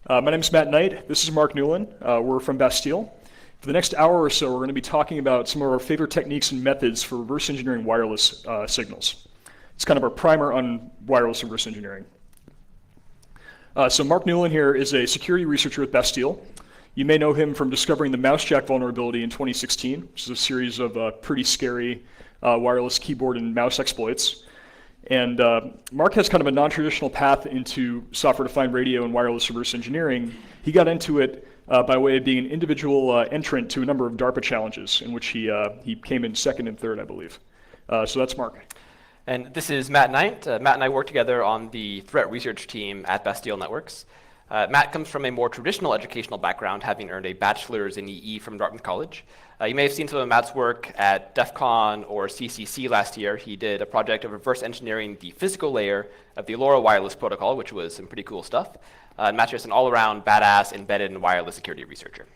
My name is Matt Knight. This is Marc Newlin. We're from Bastille. For the next hour or so, we're going to be talking about some of our favorite techniques and methods for reverse engineering wireless signals. It's kind of our primer on wireless reverse engineering. So Marc Newlin here is a security researcher at Bastille. You may know him from discovering the mousejack vulnerability in 2016, which is a series of pretty scary wireless keyboard and mouse exploits. And Marc has kind of a non-traditional path into software-defined radio and wireless reverse engineering. He got into it by way of being an individual entrant to a number of DARPA challenges, in which he came in second and third, I believe. So that's Marc. And this is Matt Knight. Matt and I work together on the threat research team at Bastille Networks. Matt comes from a more traditional educational background, having earned a bachelor's in EE from Dartmouth College. You may have seen some of Matt's work at DEF CON or CCC last year. He did a project of reverse engineering the physical layer of the LoRa wireless protocol, which was some pretty cool stuff. Matt's just an all-around badass embedded and wireless security researcher.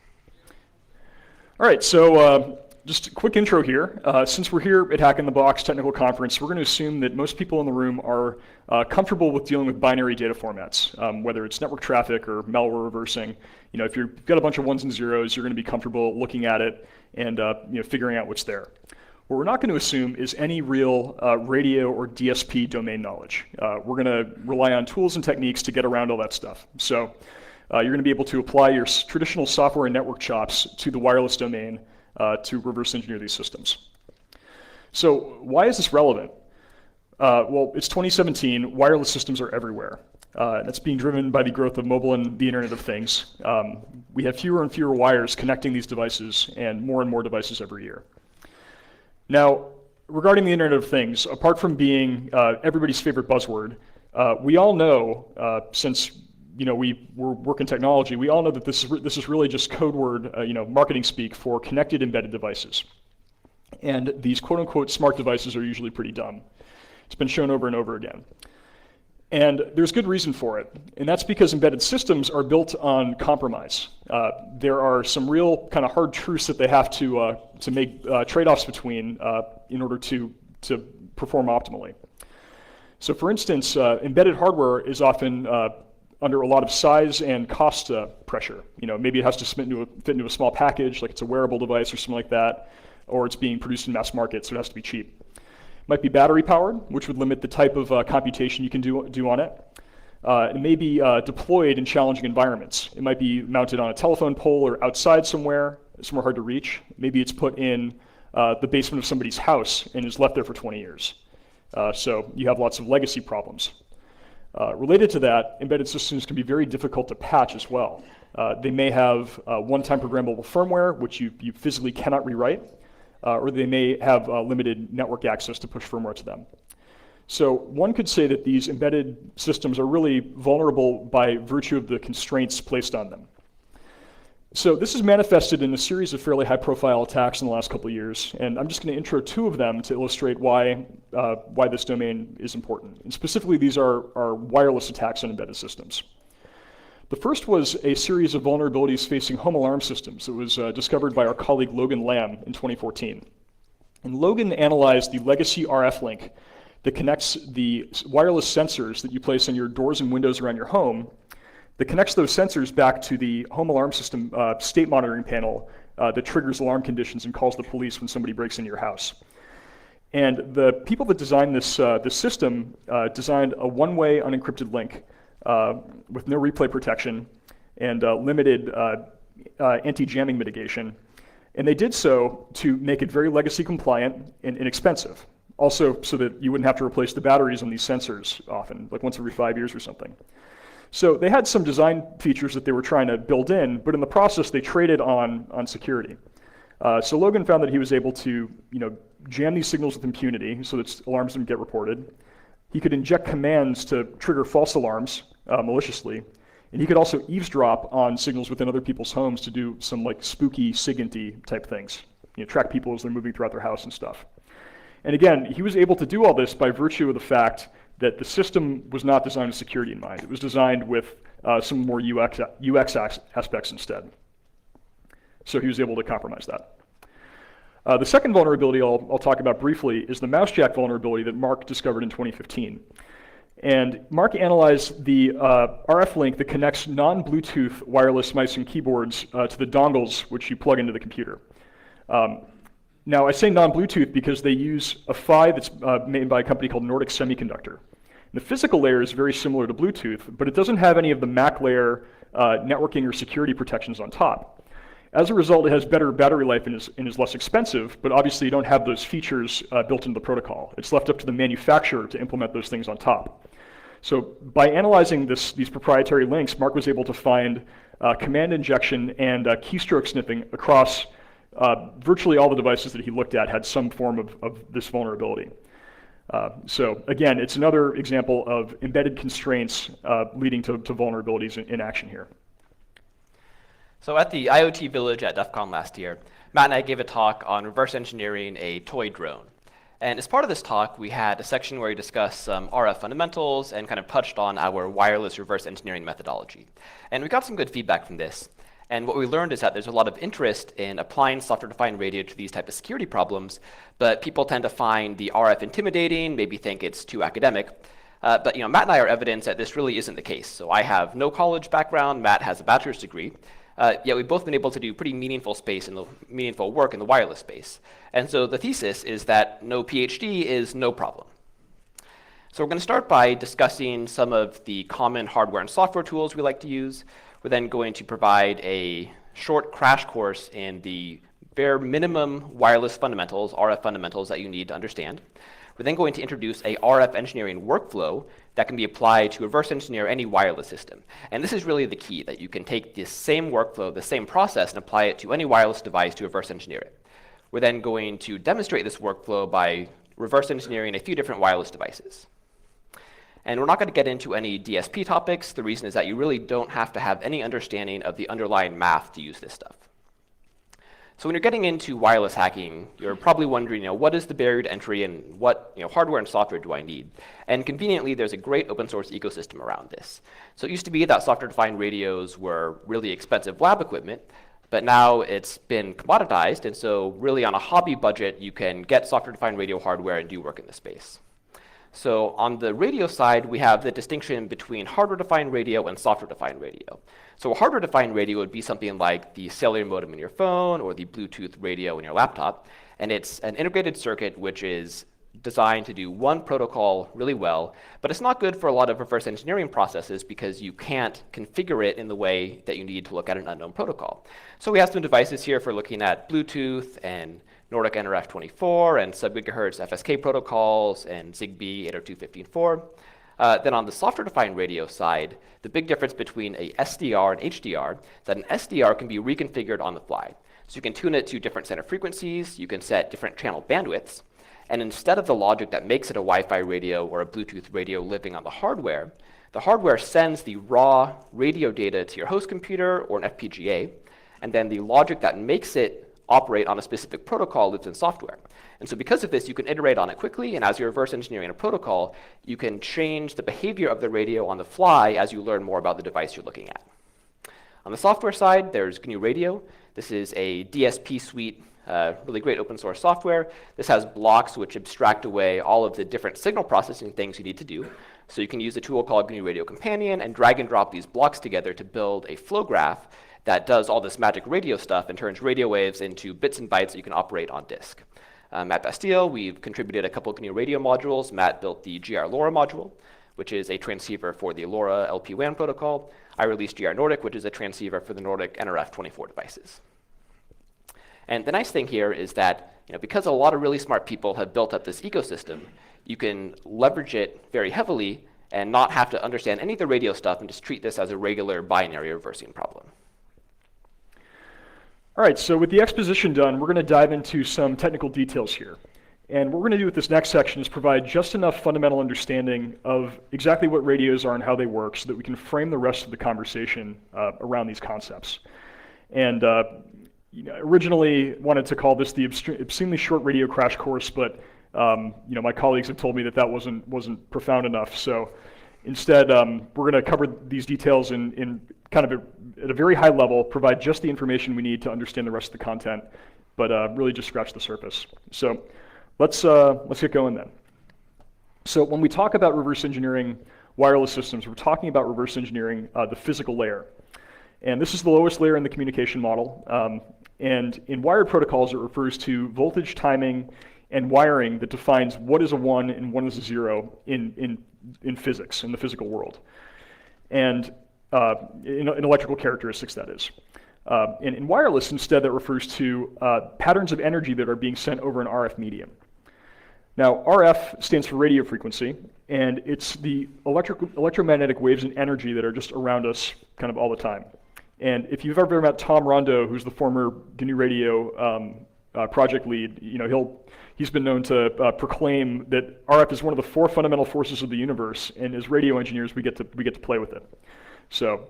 All right, so just a quick intro here. Since we're here at Hack in the Box Technical Conference, we're going to assume that most people in the room are comfortable with dealing with binary data formats, whether it's network traffic or malware reversing. You know, if you've got a bunch of ones and zeros, you're going to be comfortable looking at it and figuring out what's there. What we're not going to assume is any real radio or DSP domain knowledge. We're going to rely on tools and techniques to get around all that stuff. So you're going to be able to apply your traditional software and network chops to the wireless domain to reverse engineer these systems. So why is this relevant? Well, it's 2017, wireless systems are everywhere. That's being driven by the growth of mobile and the Internet of Things. We have fewer and fewer wires connecting these devices and more devices every year. Now, regarding the Internet of Things, apart from being everybody's favorite buzzword, we all know, since we're working technology, we all know that this is really just code word, marketing speak for connected embedded devices. And these quote-unquote smart devices are usually pretty dumb. It's been shown over and over again. And there's good reason for it, and that's because embedded systems are built on compromise. There are some real kind of hard truths that they have to make trade-offs between in order to perform optimally. So for instance, embedded hardware is often under a lot of size and cost pressure. Maybe it has to fit into a small package, like it's a wearable device or something like that, or it's being produced in mass market, so it has to be cheap. It might be battery powered, which would limit the type of computation you can do on it. It may be deployed in challenging environments. It might be mounted on a telephone pole or outside somewhere hard to reach. Maybe it's put in the basement of somebody's house and is left there for 20 years. So you have lots of legacy problems. Related to that, embedded systems can be very difficult to patch as well. They may have one-time programmable firmware, which you physically cannot rewrite, or they may have limited network access to push firmware to them. So one could say that these embedded systems are really vulnerable by virtue of the constraints placed on them. So this is manifested in a series of fairly high-profile attacks in the last couple of years, and I'm just going to intro two of them to illustrate why this domain is important. And specifically, these are wireless attacks on embedded systems. The first was a series of vulnerabilities facing home alarm systems that was discovered by our colleague Logan Lamb in 2014. And Logan analyzed the legacy RF link that connects the wireless sensors that you place on your doors and windows around your home, that connects those sensors back to the home alarm system state monitoring panel that triggers alarm conditions and calls the police when somebody breaks into your house. And the people that designed this system designed a one-way unencrypted link with no replay protection and limited anti-jamming mitigation. And they did so to make it very legacy compliant and inexpensive. Also so that you wouldn't have to replace the batteries on these sensors often, like once every 5 years or something. So they had some design features that they were trying to build in, but in the process they traded on security. So Logan found that he was able to jam these signals with impunity so that alarms didn't get reported. He could inject commands to trigger false alarms maliciously, and he could also eavesdrop on signals within other people's homes to do some like spooky SIGINT type things, track people as they're moving throughout their house and stuff. And again, he was able to do all this by virtue of the fact that the system was not designed with security in mind. It was designed with some more UX aspects instead. So he was able to compromise that. The second vulnerability I'll talk about briefly is the mousejack vulnerability that Marc discovered in 2015. And Marc analyzed the RF link that connects non-Bluetooth wireless mice and keyboards to the dongles which you plug into the computer. Now, I say non-Bluetooth because they use a PHY that's made by a company called Nordic Semiconductor. The physical layer is very similar to Bluetooth, but it doesn't have any of the MAC layer networking or security protections on top. As a result, it has better battery life and is less expensive, but obviously you don't have those features built into the protocol. It's left up to the manufacturer to implement those things on top. So by analyzing these proprietary links, Marc was able to find command injection and keystroke sniffing across virtually all the devices that he looked at had some form of this vulnerability. So again, it's another example of embedded constraints leading to vulnerabilities in action here. So at the IoT Village at DEF CON last year, Matt and I gave a talk on reverse engineering a toy drone. And as part of this talk, we had a section where we discussed some RF fundamentals and kind of touched on our wireless reverse engineering methodology. And we got some good feedback from this. And what we learned is that there's a lot of interest in applying software-defined radio to these type of security problems, but people tend to find the RF intimidating, maybe think it's too academic. But Matt and I are evidence that this really isn't the case. So I have no college background, Matt has a bachelor's degree, yet we've both been able to do pretty meaningful work in the wireless space. And so the thesis is that no PhD is no problem. So we're going to start by discussing some of the common hardware and software tools we like to use. We're then going to provide a short crash course in the bare minimum wireless fundamentals, RF fundamentals that you need to understand. We're then going to introduce a RF engineering workflow that can be applied to reverse engineer any wireless system. And this is really the key, that you can take this same workflow, the same process, and apply it to any wireless device to reverse engineer it. We're then going to demonstrate this workflow by reverse engineering a few different wireless devices. And we're not going to get into any DSP topics. The reason is that you really don't have to have any understanding of the underlying math to use this stuff. So when you're getting into wireless hacking, you're probably wondering, what is the barrier to entry and what hardware and software do I need? And conveniently, there's a great open source ecosystem around this. So it used to be that software-defined radios were really expensive lab equipment, but now it's been commoditized, and so really on a hobby budget, you can get software-defined radio hardware and do work in the space. So on the radio side, we have the distinction between hardware-defined radio and software-defined radio. So a hardware-defined radio would be something like the cellular modem in your phone or the Bluetooth radio in your laptop. And it's an integrated circuit which is designed to do one protocol really well, but it's not good for a lot of reverse engineering processes because you can't configure it in the way that you need to look at an unknown protocol. So we have some devices here for looking at Bluetooth and Nordic NRF24 and sub-gigahertz FSK protocols and Zigbee 802.15.4. Then on the software-defined radio side, the big difference between a SDR and HDR is that an SDR can be reconfigured on the fly. So you can tune it to different center frequencies, you can set different channel bandwidths, and instead of the logic that makes it a Wi-Fi radio or a Bluetooth radio living on the hardware sends the raw radio data to your host computer or an FPGA, and then the logic that makes it operate on a specific protocol lives in software. And so because of this, you can iterate on it quickly, and as you're reverse engineering a protocol, you can change the behavior of the radio on the fly as you learn more about the device you're looking at. On the software side, there's GNU Radio. This is a DSP suite, really great open source software. This has blocks which abstract away all of the different signal processing things you need to do. So you can use a tool called GNU Radio Companion and drag and drop these blocks together to build a flow graph that does all this magic radio stuff and turns radio waves into bits and bytes that you can operate on disk. At Bastille, we've contributed a couple of GNU radio modules. Matt built the GR LoRa module, which is a transceiver for the LoRa LPWAN protocol. I released GR Nordic, which is a transceiver for the Nordic NRF24 devices. And the nice thing here is that because a lot of really smart people have built up this ecosystem, you can leverage it very heavily and not have to understand any of the radio stuff and just treat this as a regular binary reversing problem. All right, so with the exposition done, we're going to dive into some technical details here. And what we're going to do with this next section is provide just enough fundamental understanding of exactly what radios are and how they work so that we can frame the rest of the conversation around these concepts. And originally wanted to call this the obscenely short radio crash course, but my colleagues have told me that wasn't profound enough. So instead, we're going to cover these details in kind of at a very high level, provide just the information we need to understand the rest of the content, but really just scratch the surface. So let's get going then. So when we talk about reverse engineering wireless systems, we're talking about reverse engineering the physical layer. And this is the lowest layer in the communication model. And in wired protocols, it refers to voltage, timing, and wiring that defines what is a 1 and what is a 0 in physics, in the physical world. And in electrical characteristics, that is. And in wireless, instead, that refers to patterns of energy that are being sent over an RF medium. Now, RF stands for radio frequency, and it's the electromagnetic waves and energy that are just around us kind of all the time. And if you've ever met Tom Rondo, who's the former GNU Radio project lead, he's been known to proclaim that RF is one of the 4 fundamental forces of the universe, and as radio engineers, we get to play with it. So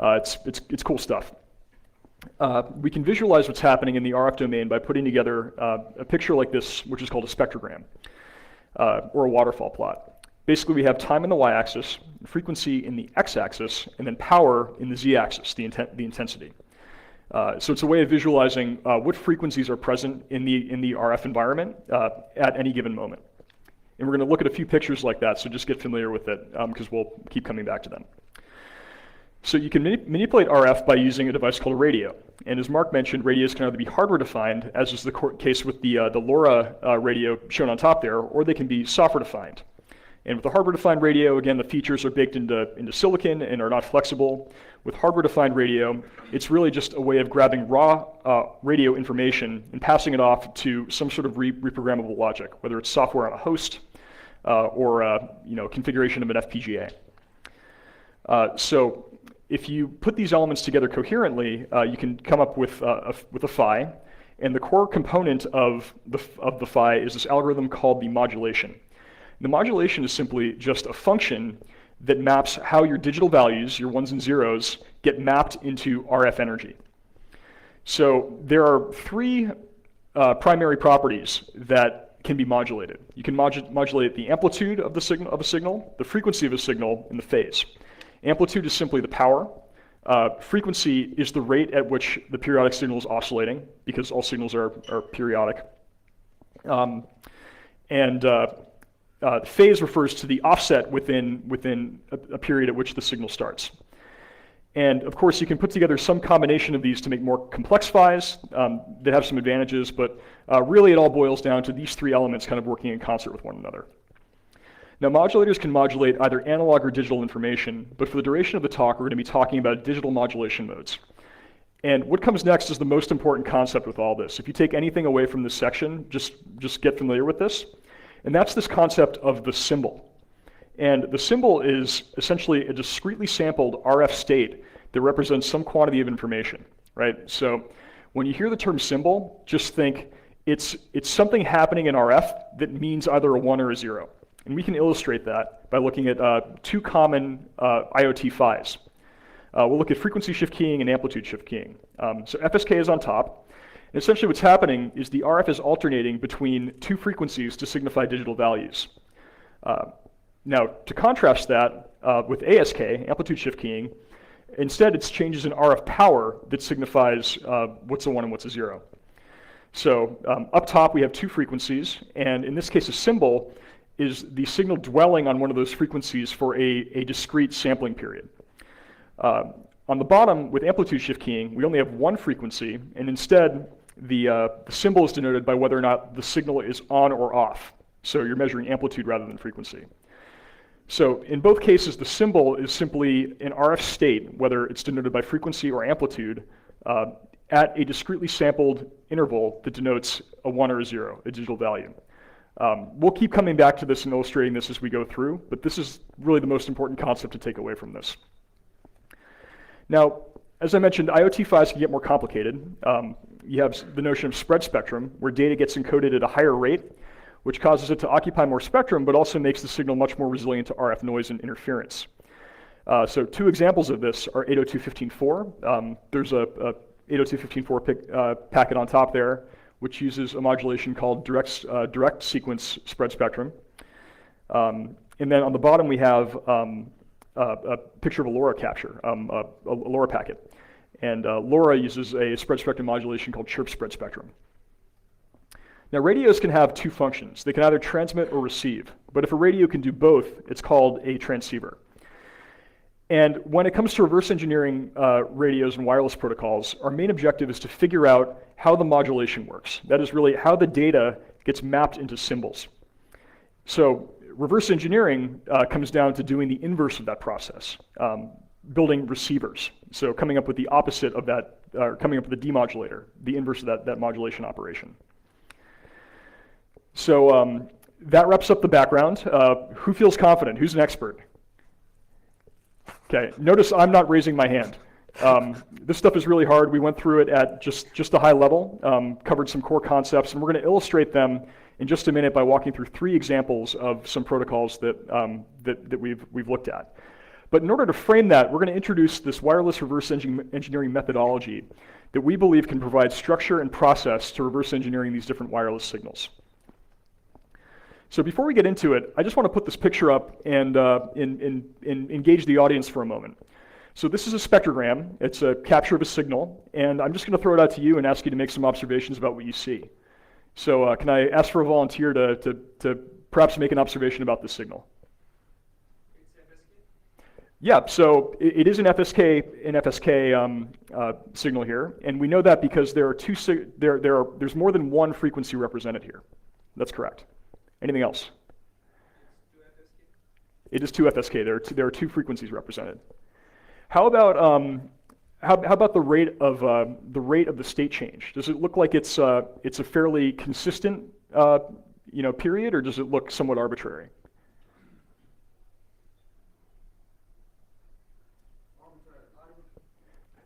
it's cool stuff. We can visualize what's happening in the RF domain by putting together a picture like this, which is called a spectrogram, or a waterfall plot. Basically, we have time in the y-axis, frequency in the x-axis, and then power in the z-axis, the intensity. So it's a way of visualizing what frequencies are present in the RF environment at any given moment. And we're going to look at a few pictures like that, so just get familiar with it, because we'll keep coming back to them. So you can manipulate RF by using a device called a radio. And as Marc mentioned, radios can either be hardware-defined, as is the case with the LoRa radio shown on top there, or they can be software-defined. And with the hardware-defined radio, again, the features are baked into silicon and are not flexible. With hardware-defined radio, it's really just a way of grabbing raw radio information and passing it off to some sort of reprogrammable logic, whether it's software on a host or configuration of an FPGA. So if you put these elements together coherently, you can come up with a PHY, and the core component of the PHY is this algorithm called the modulation. The modulation is simply just a function that maps how your digital values, your 1s and 0s, get mapped into RF energy. So there are 3 primary properties that can be modulated. You can modulate the amplitude of a signal, the frequency of a signal, and the phase. Amplitude is simply the power. Frequency is the rate at which the periodic signal is oscillating, because all signals are periodic. Phase refers to the offset within a period at which the signal starts. And of course, you can put together some combination of these to make more complex PHYs that have some advantages, but really it all boils down to these 3 elements kind of working in concert with one another. Now, modulators can modulate either analog or digital information, but for the duration of the talk, we're going to be talking about digital modulation modes. And what comes next is the most important concept with all this. If you take anything away from this section, just get familiar with this. And that's this concept of the symbol. And the symbol is essentially a discretely sampled RF state that represents some quantity of information, right? So when you hear the term symbol, just think it's something happening in RF that means either a 1 or a 0. And we can illustrate that by looking at 2 common IoT PHYs. We'll look at frequency shift keying and amplitude shift keying. So FSK is on top. And essentially what's happening is the RF is alternating between 2 frequencies to signify digital values. Now, to contrast that with ASK, amplitude shift keying, instead it's changes in RF power that signifies what's a 1 and what's a 0. So up top we have 2 frequencies, and in this case a symbol is the signal dwelling on one of those frequencies for a discrete sampling period. On the bottom, with amplitude shift keying, we only have 1 frequency, and instead the symbol is denoted by whether or not the signal is on or off. So you're measuring amplitude rather than frequency. So in both cases, the symbol is simply an RF state, whether it's denoted by frequency or amplitude, at a discretely sampled interval that denotes a 1 or a 0, a digital value. We'll keep coming back to this and illustrating this as we go through, but this is really the most important concept to take away from this. Now, as I mentioned, IoT PHYs can get more complicated. You have the notion of spread spectrum, where data gets encoded at a higher rate, which causes it to occupy more spectrum, but also makes the signal much more resilient to RF noise and interference. So 2 examples of this are 802.15.4. There's a 802.15.4 packet on top there, which uses a modulation called direct sequence spread spectrum. And then on the bottom we have a picture of a LoRa capture, a LoRa packet. And LoRa uses a spread spectrum modulation called chirp spread spectrum. Now radios can have 2 functions. They can either transmit or receive. But if a radio can do both, it's called a transceiver. And when it comes to reverse engineering radios and wireless protocols, our main objective is to figure out how the modulation works. That is really how the data gets mapped into symbols. So reverse engineering comes down to doing the inverse of that process, building receivers. So coming up with the opposite of that, coming up with a demodulator, the inverse of that modulation operation. So that wraps up the background. Who feels confident? Who's an expert? Okay, notice I'm not raising my hand. This stuff is really hard. We went through it at just a high level, covered some core concepts, and we're going to illustrate them in just a minute by walking through 3 examples of some protocols that we've looked at. But in order to frame that, we're going to introduce this wireless reverse engineering methodology that we believe can provide structure and process to reverse engineering these different wireless signals. So before we get into it, I just want to put this picture up and engage the audience for a moment. So this is a spectrogram. It's a capture of a signal, and I'm just going to throw it out to you and ask you to make some observations about what you see. So can I ask for a volunteer to perhaps make an observation about this signal? Yeah, so it is an FSK signal here, and we know that because there are there's more than one frequency represented here. That's correct. Anything else? It is 2 FSK. There are 2 frequencies represented. How about the rate of the state change? Does it look like it's a fairly consistent period, or does it look somewhat arbitrary?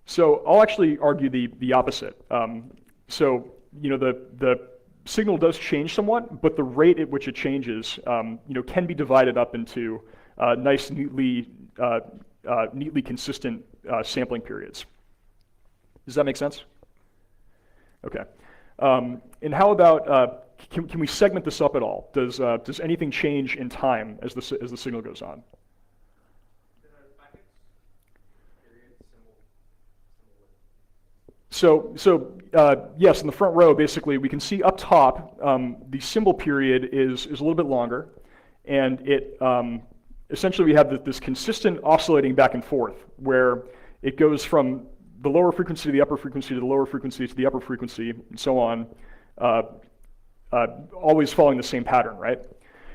So I'll actually argue the opposite. So the signal does change somewhat, but the rate at which it changes can be divided up into nice, neatly consistent sampling periods. Does that make sense? Okay. And how about can we segment this up at all? Does anything change in time as the signal goes on? So yes, in the front row, basically, we can see up top, the symbol period is a little bit longer, and it essentially we have this consistent oscillating back and forth, where it goes from the lower frequency to the upper frequency to the lower frequency to the upper frequency, and so on, always following the same pattern, right?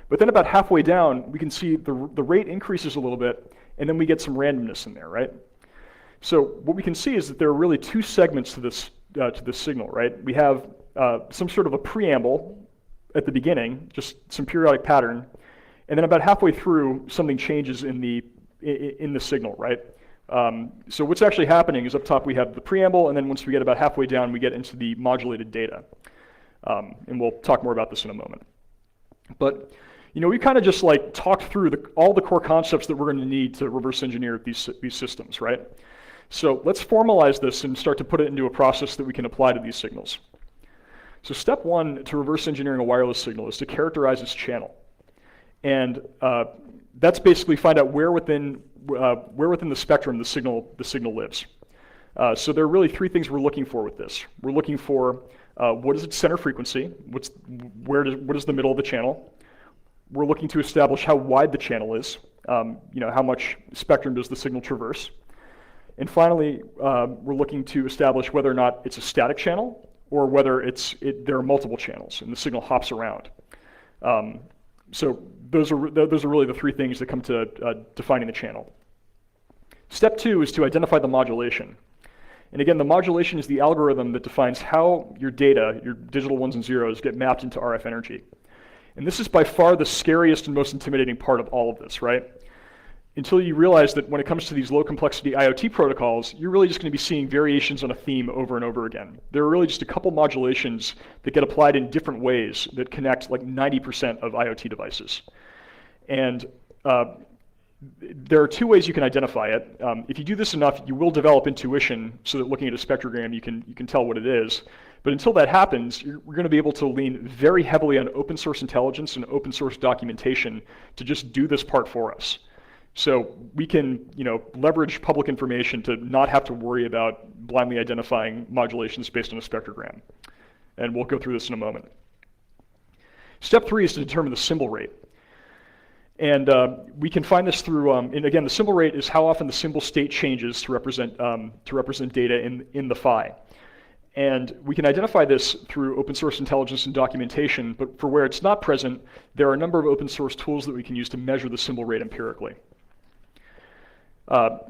But then about halfway down, we can see the rate increases a little bit, and then we get some randomness in there, right? So what we can see is that there are really 2 segments to this signal, right? We have some sort of a preamble at the beginning, just some periodic pattern, and then about halfway through, something changes in the signal, right? So what's actually happening is up top we have the preamble, and then once we get about halfway down, we get into the modulated data. And we'll talk more about this in a moment. But we kind of just talked through all the core concepts that we're going to need to reverse engineer these systems, right? So let's formalize this and start to put it into a process that we can apply to these signals. So step 1 to reverse engineering a wireless signal is to characterize its channel. And that's basically find out where within the spectrum the signal lives. So there are really 3 things we're looking for with this. We're looking for what is its center frequency, what is the middle of the channel. We're looking to establish how wide the channel is, how much spectrum does the signal traverse. And finally, we're looking to establish whether or not it's a static channel or whether there are multiple channels and the signal hops around. So those are really the 3 things that come to defining the channel. Step 2 is to identify the modulation. And again, the modulation is the algorithm that defines how your data, your digital ones and zeros, get mapped into RF energy. And this is by far the scariest and most intimidating part of all of this, right? Until you realize that when it comes to these low complexity IoT protocols, you're really just going to be seeing variations on a theme over and over again. There are really just a couple modulations that get applied in different ways that connect 90% of IoT devices. And there are 2 ways you can identify it. If you do this enough, you will develop intuition so that looking at a spectrogram, you can tell what it is. But until that happens, we're going to be able to lean very heavily on open source intelligence and open source documentation to just do this part for us. So we can, leverage public information to not have to worry about blindly identifying modulations based on a spectrogram. And we'll go through this in a moment. Step 3 is to determine the symbol rate. And we can find this through, and again, the symbol rate is how often the symbol state changes to represent data in the PHY. And we can identify this through open source intelligence and documentation, but for where it's not present, there are a number of open source tools that we can use to measure the symbol rate empirically.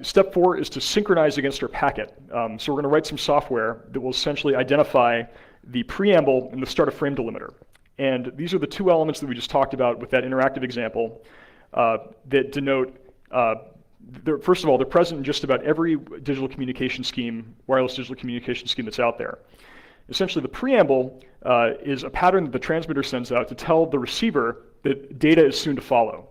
Step 4 is to synchronize against our packet. So we're going to write some software that will essentially identify the preamble and the start of frame delimiter. And these are the two elements that we just talked about with that interactive example that denote, first of all, they're present in just about every digital communication scheme, wireless digital communication scheme that's out there. Essentially, the preamble is a pattern that the transmitter sends out to tell the receiver that data is soon to follow.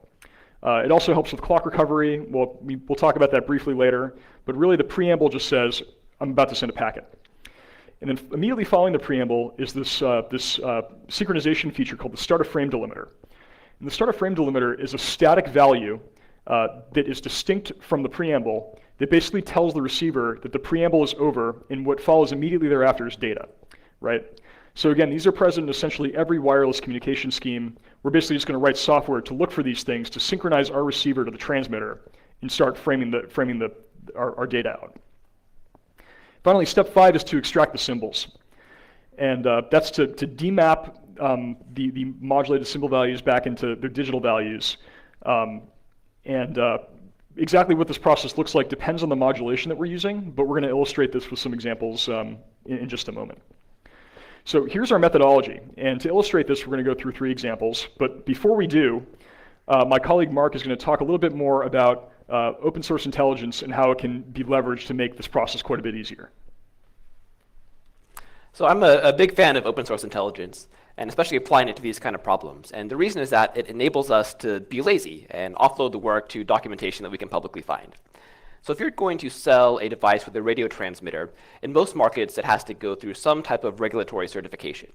It also helps with clock recovery. We'll talk about that briefly later, but really the preamble just says, I'm about to send a packet. And then immediately following the preamble is this synchronization feature called the start of frame delimiter. And the start of frame delimiter is a static value that is distinct from the preamble that basically tells the receiver that the preamble is over and what follows immediately thereafter is data, right? So again, these are present in essentially every wireless communication scheme. We're basically just going to write software to look for these things to synchronize our receiver to the transmitter and start framing our data out. Finally, step 5 is to extract the symbols. And that's to demap the modulated symbol values back into their digital values. Exactly what this process looks like depends on the modulation that we're using, but we're going to illustrate this with some examples in just a moment. So here's our methodology. And to illustrate this, we're going to go through 3 examples. But before we do, my colleague Marc is going to talk a little bit more about open source intelligence and how it can be leveraged to make this process quite a bit easier. So I'm a big fan of open source intelligence, and especially applying it to these kind of problems. And the reason is that it enables us to be lazy and offload the work to documentation that we can publicly find. So if you're going to sell a device with a radio transmitter, in most markets it has to go through some type of regulatory certification.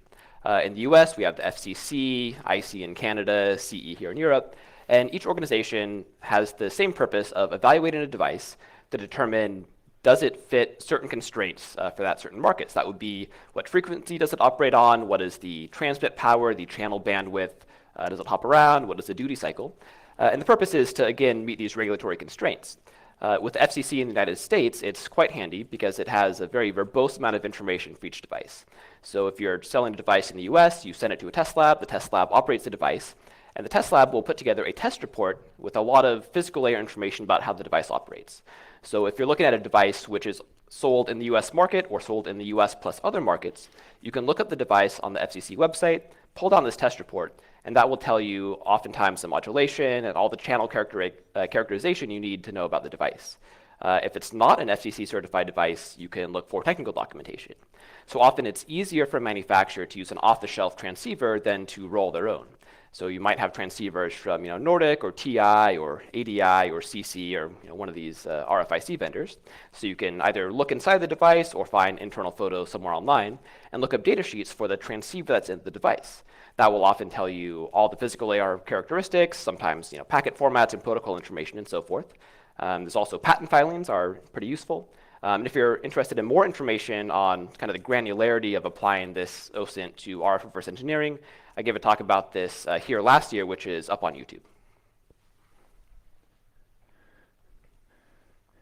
In the US, we have the FCC, IC in Canada, CE here in Europe, and each organization has the same purpose of evaluating a device to determine does it fit certain constraints for that certain market. So that would be what frequency does it operate on, what is the transmit power, the channel bandwidth, does it hop around, what is the duty cycle. And the purpose is to, again, meet these regulatory constraints. With the FCC in the United States, it's quite handy because it has a very verbose amount of information for each device. So if you're selling a device in the US, you send it to a test lab, the test lab operates the device, and the test lab will put together a test report with a lot of physical layer information about how the device operates. So if you're looking at a device which is sold in the US market or sold in the US plus other markets, you can look up the device on the FCC website, pull down this test report, and that will tell you oftentimes the modulation and all the channel characterization you need to know about the device. If it's not an FCC certified device, you can look for technical documentation. So often it's easier for a manufacturer to use an off-the-shelf transceiver than to roll their own. So you might have transceivers from Nordic or TI or ADI or CC or one of these RFIC vendors. So you can either look inside the device or find internal photos somewhere online and look up data sheets for the transceiver that's in the device. That will often tell you all the physical layer characteristics, sometimes packet formats and protocol information and so forth. There's also patent filings are pretty useful. And if you're interested in more information on kind of the granularity of applying this OSINT to RF reverse engineering, I gave a talk about this here last year, which is up on YouTube.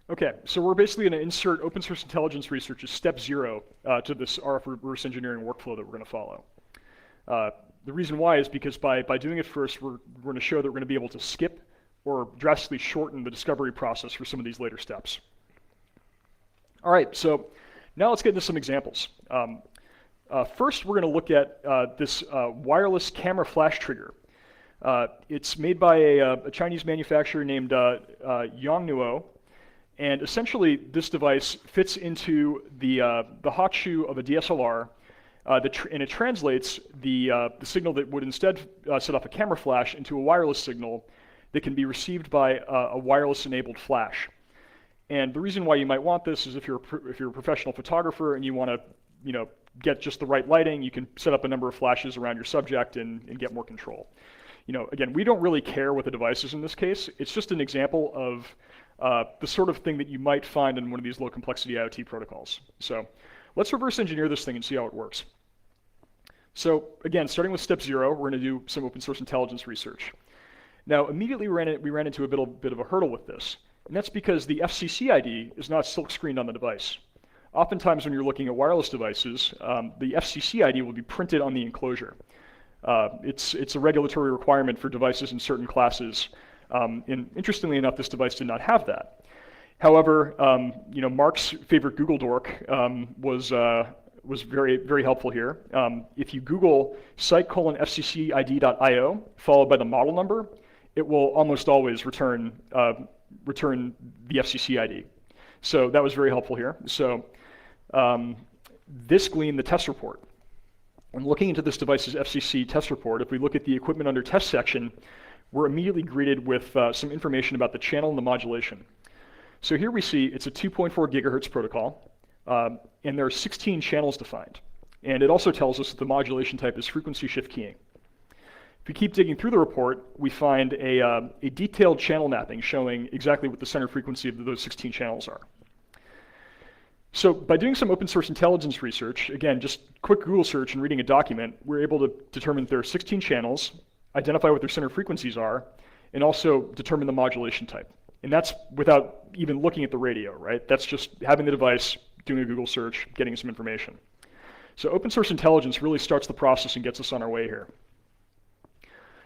Okay, so we're basically going to insert open source intelligence research as step 0 to this RF reverse engineering workflow that we're going to follow. The reason why is because by doing it first, we're going to show that we're going to be able to skip or drastically shorten the discovery process for some of these later steps. All right, so now let's get into some examples. First, we're going to look at this wireless camera flash trigger. It's made by a Chinese manufacturer named Yongnuo, and essentially this device fits into the hot shoe of a DSLR, and it translates the signal that would instead set off a camera flash into a wireless signal that can be received by a wireless-enabled flash. And the reason why you might want this is if you're a professional photographer and you want to get just the right lighting, you can set up a number of flashes around your subject and get more control. Again, we don't really care what the device is in this case. It's just an example of the sort of thing that you might find in one of these low complexity IoT protocols. So let's reverse engineer this thing and see how it works. So again, starting with step 0, we're going to do some open source intelligence research. Now, immediately we ran into a bit of a hurdle with this, and that's because the FCC ID is not silk screened on the device. Oftentimes when you're looking at wireless devices, the FCC ID will be printed on the enclosure. It's a regulatory requirement for devices in certain classes, and interestingly enough, this device did not have that. However, Marc's favorite Google dork was very, very helpful here. If you Google site:/fccid.io followed by the model number, it will almost always return the FCC ID. So that was very helpful here. So this gleaned the test report. And looking into this device's FCC test report, if we look at the equipment under test section, we're immediately greeted with some information about the channel and the modulation. So here we see it's a 2.4 gigahertz protocol, and there are 16 channels defined. And it also tells us that the modulation type is frequency shift keying. If we keep digging through the report, we find a detailed channel mapping showing exactly what the center frequency of those 16 channels are. So by doing some open source intelligence research, again, just quick Google search and reading a document, we're able to determine that there are 16 channels, identify what their center frequencies are, and also determine the modulation type. And that's without even looking at the radio, right? That's just having the device, doing a Google search, getting some information. So open source intelligence really starts the process and gets us on our way here.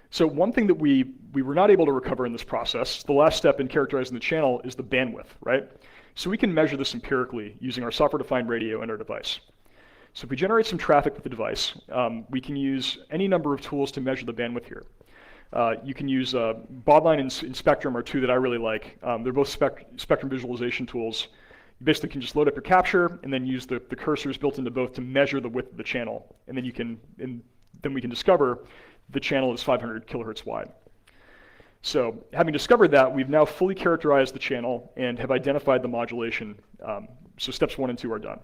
So one thing that we were not able to recover in this process, the last step in characterizing the channel, is the bandwidth, right? So we can measure this empirically using our software-defined radio and our device. So if we generate some traffic with the device, we can use any number of tools to measure the bandwidth here. You can use Baudline and Spectrum are two that I really like. They're both spectrum visualization tools. You basically can just load up your capture and then use the cursors built into both to measure the width of the channel. And then we can discover the channel is 500 kilohertz wide. So having discovered that, we've now fully characterized the channel and have identified the modulation. So steps 1 and 2 are done.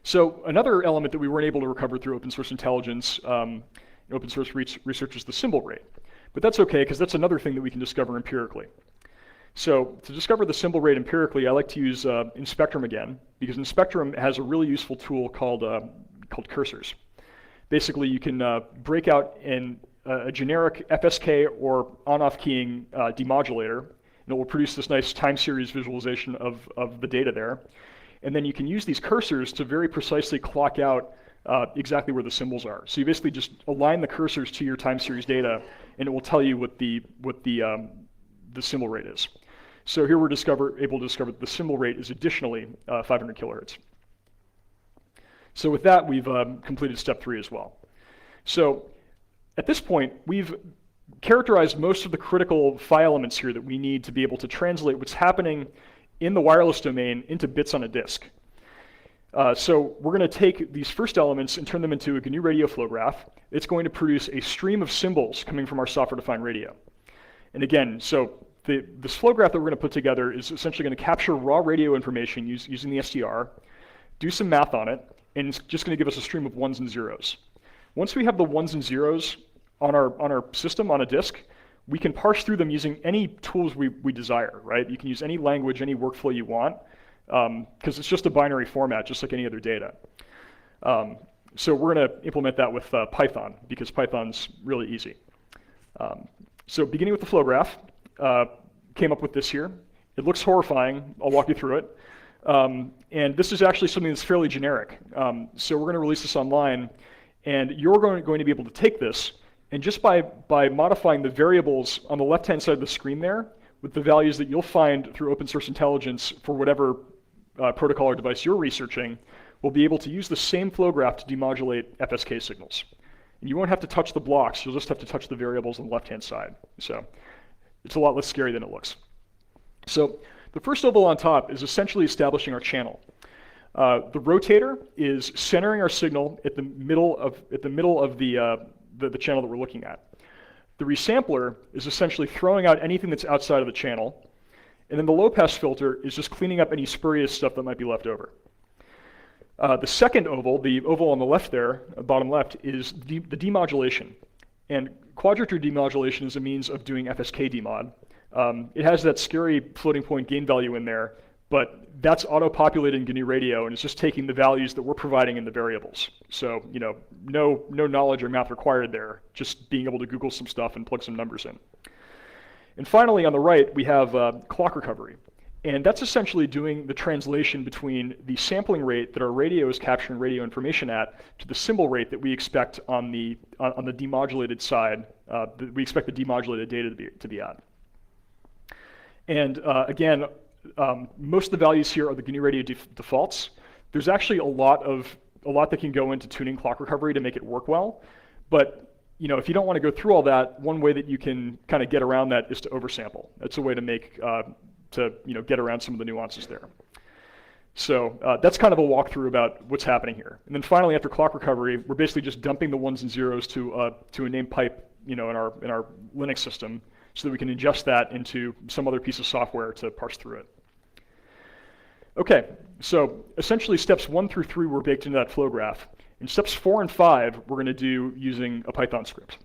So another element that we weren't able to recover through open source intelligence, open source research, is the symbol rate. But that's okay, because that's another thing that we can discover empirically. So to discover the symbol rate empirically, I like to use Spectrum again, because Spectrum has a really useful tool called cursors. Basically, you can break out a generic FSK or on-off keying demodulator, and it will produce this nice time series visualization of the data there. And then you can use these cursors to very precisely clock out exactly where the symbols are. So you basically just align the cursors to your time series data, and it will tell you what the symbol rate is. So here we're able to discover that the symbol rate is additionally 500 kilohertz. So with that, we've completed step 3 as well. So at this point, we've characterized most of the critical file elements here that we need to be able to translate what's happening in the wireless domain into bits on a disk. So we're going to take these first elements and turn them into a GNU radio flow graph. It's going to produce a stream of symbols coming from our software-defined radio. And again, so this flow graph that we're going to put together is essentially going to capture raw radio information using the SDR, do some math on it, and it's just going to give us a stream of 1s and 0s. Once we have the 1s and 0s on our system, on a disk, we can parse through them using any tools we desire, right? You can use any language, any workflow you want, because it's just a binary format, just like any other data. So we're going to implement that with Python, because Python's really easy. So beginning with the flow graph, came up with this here. It looks horrifying. I'll walk you through it. And this is actually something that's fairly generic. So we're going to release this online, and you're going to be able to take this, and just by modifying the variables on the left-hand side of the screen there with the values that you'll find through open source intelligence for whatever protocol or device you're researching, we'll be able to use the same flow graph to demodulate FSK signals. And you won't have to touch the blocks, you'll just have to touch the variables on the left-hand side. So it's a lot less scary than it looks. So the first oval on top is essentially establishing our channel. The rotator is centering our signal at the middle of the channel that we're looking at. The resampler is essentially throwing out anything that's outside of the channel, and then the low-pass filter is just cleaning up any spurious stuff that might be left over. The second oval, the oval on the left there, bottom left, is the demodulation. And quadrature demodulation is a means of doing FSK demod. It has that scary floating point gain value in there, but that's auto-populated in GNU Radio, and it's just taking the values that we're providing in the variables. So, no knowledge or math required there, just being able to Google some stuff and plug some numbers in. And finally, on the right, we have clock recovery. And that's essentially doing the translation between the sampling rate that our radio is capturing radio information at to the symbol rate that we expect on the demodulated side, that we expect the demodulated data to be at. And again, most of the values here are the GNU Radio defaults. There's actually a lot that can go into tuning clock recovery to make it work well. But if you don't want to go through all that, one way that you can kind of get around that is to oversample. That's a way to make get around some of the nuances there. So that's kind of a walkthrough about what's happening here. And then finally, after clock recovery, we're basically just dumping the ones and zeros to a named pipe, in our Linux system, so that we can ingest that into some other piece of software to parse through it. Okay, so essentially steps 1 through 3 were baked into that flow graph. And steps 4 and 5 we're going to do using a Python script.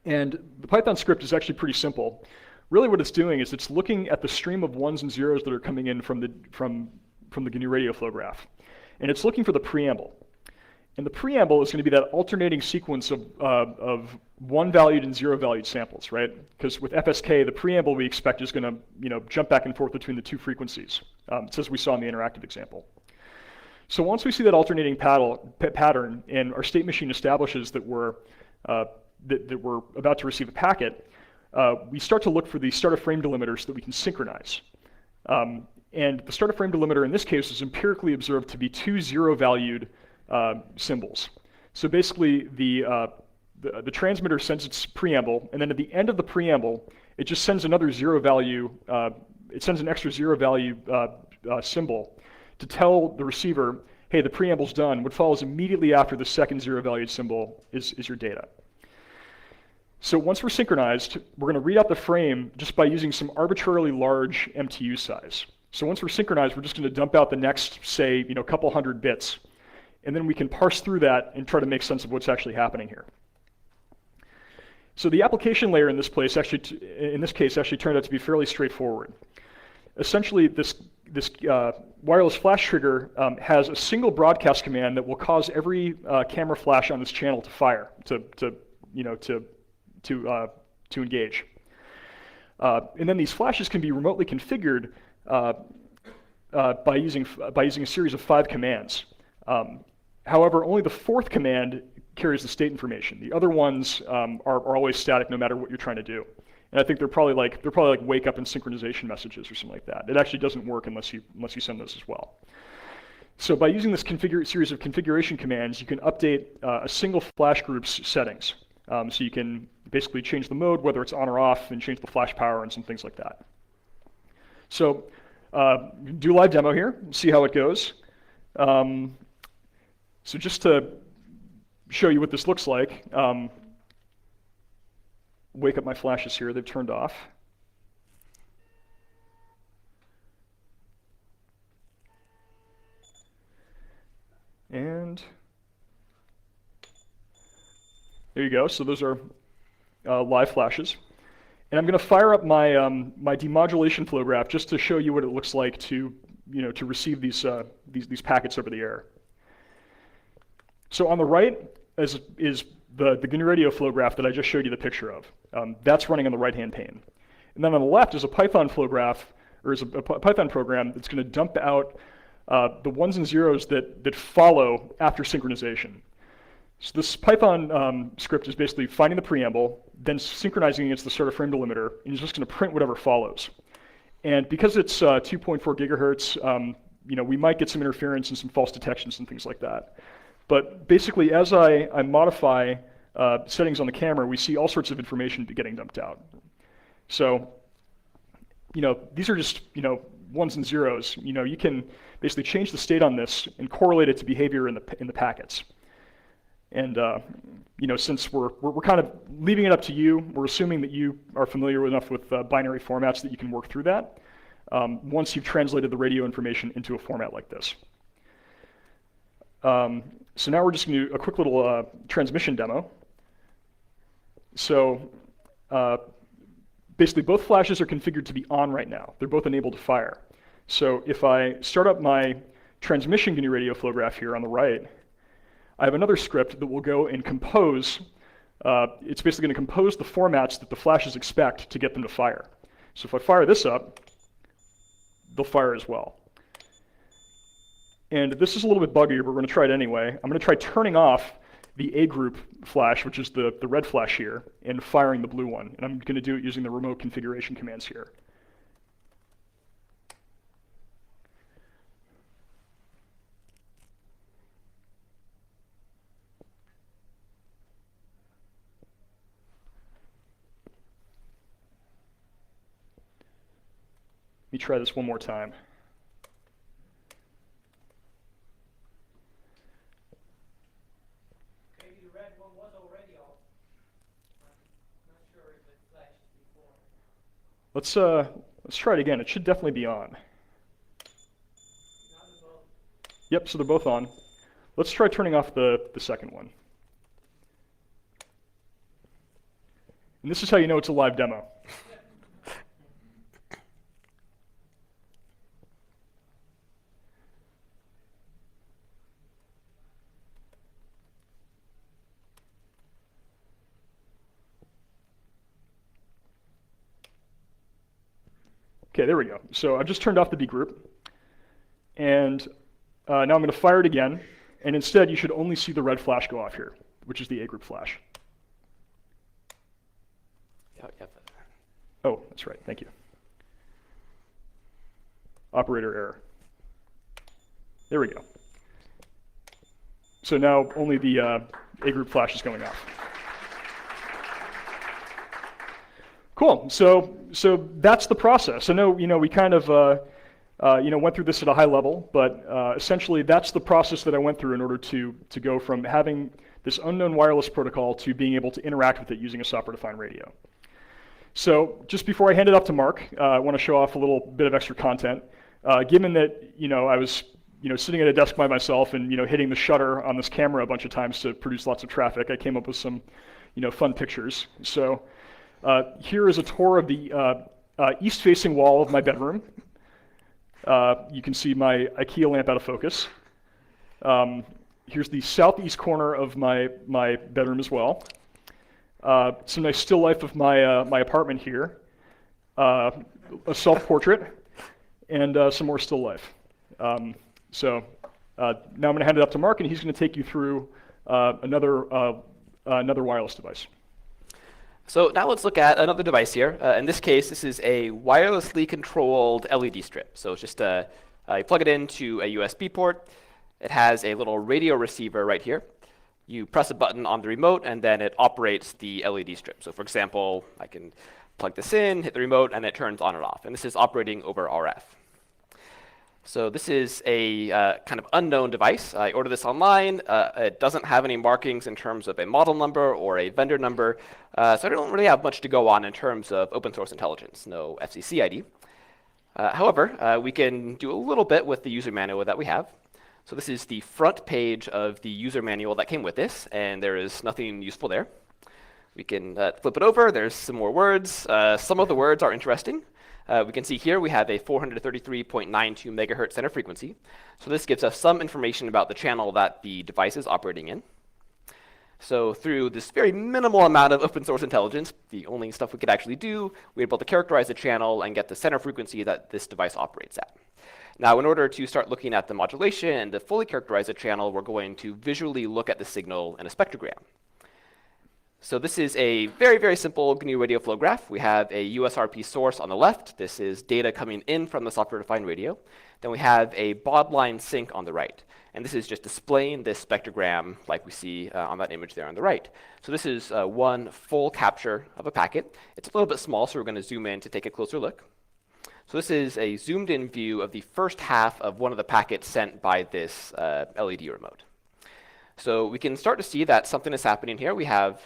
And the Python script is actually pretty simple. Really what it's doing is it's looking at the stream of ones and zeros that are coming in from the GNU Radio flow graph. And it's looking for the preamble. And the preamble is going to be that alternating sequence of one-valued and zero-valued samples, right? Because with FSK, the preamble we expect is going to jump back and forth between the two frequencies, just as we saw in the interactive example. So once we see that alternating pattern and our state machine establishes that we're about to receive a packet, we start to look for the start of frame delimiters that we can synchronize. And the start of frame delimiter in this case is empirically observed to be 2 zero-valued symbols. So basically, the transmitter sends its preamble, and then at the end of the preamble, it just sends another zero value. It sends an extra zero value symbol to tell the receiver, hey, the preamble's done. What follows immediately after the second zero-valued symbol is your data. So once we're synchronized, we're going to read out the frame just by using some arbitrarily large MTU size. So once we're synchronized, we're just going to dump out the next, say, couple hundred bits. And then we can parse through that and try to make sense of what's actually happening here. So the application layer in this case actually turned out to be fairly straightforward. Essentially, this wireless flash trigger has a single broadcast command that will cause every camera flash on this channel to fire, to engage. And then these flashes can be remotely configured by using a series of 5 commands. However, only the 4th command carries the state information. The other ones are always static no matter what you're trying to do. And I think they're probably like wake up and synchronization messages or something like that. It actually doesn't work unless you send those as well. So by using this series of configuration commands, you can update a single flash group's settings. So you can basically change the mode, whether it's on or off, and change the flash power and some things like that. So do a live demo here, see how it goes. So just to show you what this looks like, wake up my flashes here, they've turned off. And there you go, so those are live flashes. And I'm going to fire up my demodulation flow graph just to show you what it looks like to receive these packets over the air. So on the right is the GNU Radio flow graph that I just showed you the picture of. That's running on the right-hand pane. And then on the left is a Python flow graph, or is a Python program that's going to dump out the ones and zeros that follow after synchronization. So this Python script is basically finding the preamble, then synchronizing against the start of frame delimiter, and it's just going to print whatever follows. And because it's 2.4 gigahertz, we might get some interference and some false detections and things like that. But basically, as I modify settings on the camera, we see all sorts of information getting dumped out. So, these are just, ones and zeros. You can basically change the state on this and correlate it to behavior in the packets. And since we're kind of leaving it up to you, we're assuming that you are familiar enough with binary formats that you can work through that once you've translated the radio information into a format like this. So now we're just going to do a quick little transmission demo. So basically both flashes are configured to be on right now. They're both enabled to fire. So if I start up my transmission GNU radio flow graph here on the right, I have another script that will go and compose. It's basically going to compose the formats that the flashes expect to get them to fire. So if I fire this up, they'll fire as well. And this is a little bit buggier, but we're going to try it anyway. I'm going to try turning off the A group flash, which is the red flash here, and firing the blue one. And I'm going to do it using the remote configuration commands here. Let me try this one more time. Maybe the red one was already off. I'm not sure if it flashed before. Let's try it again. It should definitely be on. Now they're both. Yep, so they're both on. Let's try turning off the second one. And this is how you know it's a live demo. Okay, there we go. So I've just turned off the B group. And now I'm going to fire it again. And instead, you should only see the red flash go off here, which is the A group flash. Yep. Oh, that's right. Thank you. Operator error. There we go. So now only the A group flash is going off. Cool. So that's the process. I know we kind of went through this at a high level, but essentially that's the process that I went through in order to go from having this unknown wireless protocol to being able to interact with it using a software-defined radio. So just before I hand it off to Marc, I want to show off a little bit of extra content. Given that I was sitting at a desk by myself and hitting the shutter on this camera a bunch of times to produce lots of traffic, I came up with some fun pictures. So. Here is a tour of the east-facing wall of my bedroom. You can see my IKEA lamp out of focus. Here's the southeast corner of my bedroom as well. Some nice still life of my apartment here. A self-portrait, and some more still life. So now I'm going to hand it up to Marc, and he's going to take you through another wireless device. So now let's look at another device here. In this case, this is a wirelessly controlled LED strip. So it's just you plug it into a USB port. It has a little radio receiver right here. You press a button on the remote, and then it operates the LED strip. So for example, I can plug this in, hit the remote, and it turns on and off. And this is operating over RF. So this is a kind of unknown device. I ordered this online. It doesn't have any markings in terms of a model number or a vendor number. So I don't really have much to go on in terms of open source intelligence, no FCC ID. However, we can do a little bit with the user manual that we have. So this is the front page of the user manual that came with this, and there is nothing useful there. We can flip it over. There's some more words. Some of the words are interesting. We can see here we have a 433.92 megahertz center frequency. So this gives us some information about the channel that the device is operating in. So through this very minimal amount of open source intelligence, the only stuff we could actually do, we're able to characterize the channel and get the center frequency that this device operates at. Now, in order to start looking at the modulation and to fully characterize the channel, we're going to visually look at the signal in a spectrogram. So this is a very, very simple GNU radio flow graph. We have a USRP source on the left. This is data coming in from the software-defined radio. Then we have a baud line sink on the right. And this is just displaying this spectrogram like we see on that image there on the right. So this is one full capture of a packet. It's a little bit small, so we're going to zoom in to take a closer look. So this is a zoomed-in view of the first half of one of the packets sent by this LED remote. So we can start to see that something is happening here. We have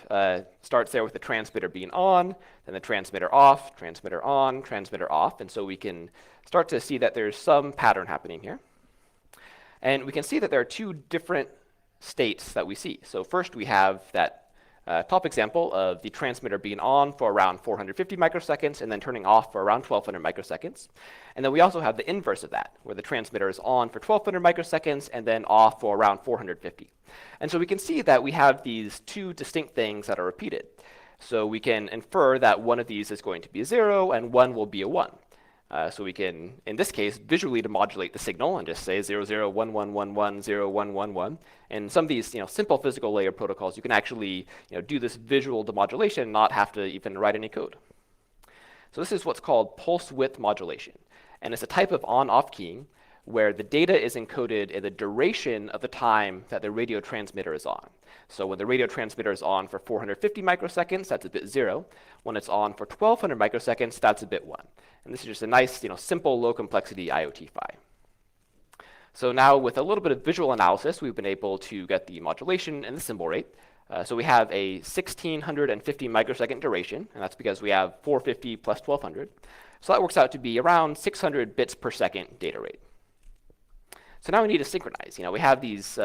starts there with the transmitter being on, then the transmitter off, transmitter on, transmitter off. And so we can start to see that there's some pattern happening here. And we can see that there are two different states that we see. So first we have that top example of the transmitter being on for around 450 microseconds and then turning off for around 1200 microseconds. And then we also have the inverse of that, where the transmitter is on for 1200 microseconds and then off for around 450. And so we can see that we have these two distinct things that are repeated. So we can infer that one of these is going to be a 0 and one will be a 1. So we can, in this case, visually demodulate the signal and just say 0, 0, 1, 1, 1, 1, 0, 1, 1, 1. And some of these simple physical layer protocols, you can actually do this visual demodulation and not have to even write any code. So this is what's called pulse width modulation. And it's a type of on-off keying where the data is encoded in the duration of the time that the radio transmitter is on. So when the radio transmitter is on for 450 microseconds, that's a bit 0. When it's on for 1200 microseconds, that's a bit 1. And this is just a nice, simple, low-complexity IoT PHY. So now with a little bit of visual analysis, we've been able to get the modulation and the symbol rate. So we have a 1650 microsecond duration, and that's because we have 450 plus 1200. So that works out to be around 600 bits per second data rate. So now we need to synchronize. We have these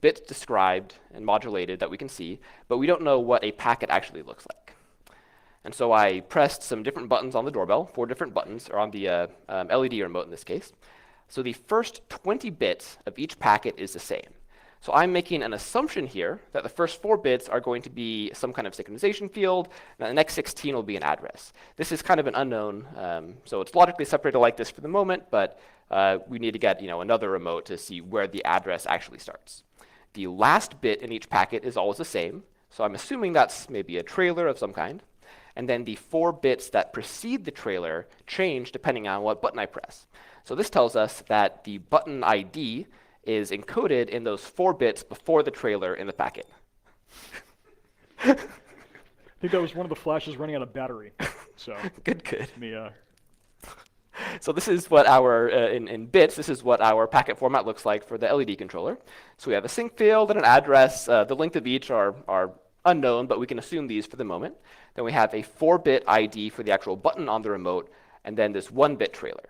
bits described and modulated that we can see, but we don't know what a packet actually looks like. And so I pressed some different buttons on the doorbell, 4 different buttons, or on the LED remote in this case. So the first 20 bits of each packet is the same. So I'm making an assumption here that the first 4 bits are going to be some kind of synchronization field, and the next 16 will be an address. This is kind of an unknown, so it's logically separated like this for the moment, but we need to get another remote to see where the address actually starts. The last bit in each packet is always the same, so I'm assuming that's maybe a trailer of some kind. And then the 4 bits that precede the trailer change depending on what button I press. So this tells us that the button ID is encoded in those 4 bits before the trailer in the packet. I think that was one of the flashes running out of battery. So good. Let me, So this is what our, in bits, this is what our packet format looks like for the LED controller. So we have a sync field and an address. The length of each are unknown, but we can assume these for the moment. Then we have a 4-bit ID for the actual button on the remote, and then this 1-bit trailer.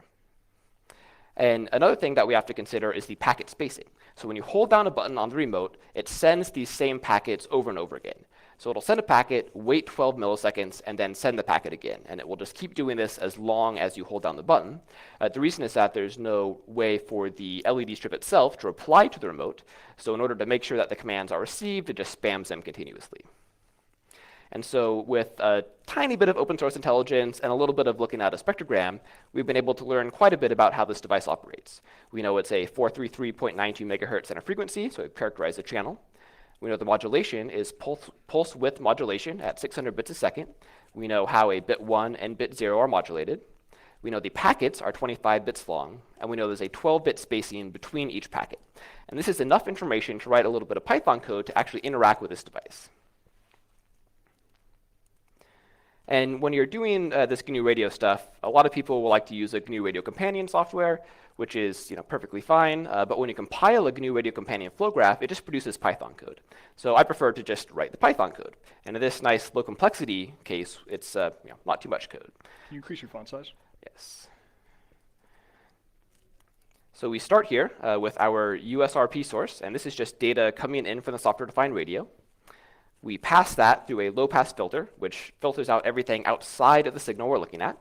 And another thing that we have to consider is the packet spacing. So when you hold down a button on the remote, it sends these same packets over and over again. So it'll send a packet, wait 12 milliseconds, and then send the packet again. And it will just keep doing this as long as you hold down the button. The reason is that there's no way for the LED strip itself to reply to the remote. So in order to make sure that the commands are received, it just spams them continuously. And so with a tiny bit of open source intelligence and a little bit of looking at a spectrogram, we've been able to learn quite a bit about how this device operates. We know it's a 433.92 megahertz center frequency, so we've characterized the channel. We know the modulation is pulse width modulation at 600 bits a second. We know how a bit 1 and bit 0 are modulated. We know the packets are 25 bits long, and we know there's a 12-bit spacing between each packet. And this is enough information to write a little bit of Python code to actually interact with this device. And when you're doing this GNU Radio stuff, a lot of people will like to use a GNU Radio Companion software, which is perfectly fine. But when you compile a GNU Radio Companion flow graph, it just produces Python code. So I prefer to just write the Python code. And in this nice low complexity case, it's not too much code. Can you increase your font size? Yes. So we start here with our USRP source, and this is just data coming in from the software-defined radio. We pass that through a low-pass filter, which filters out everything outside of the signal we're looking at.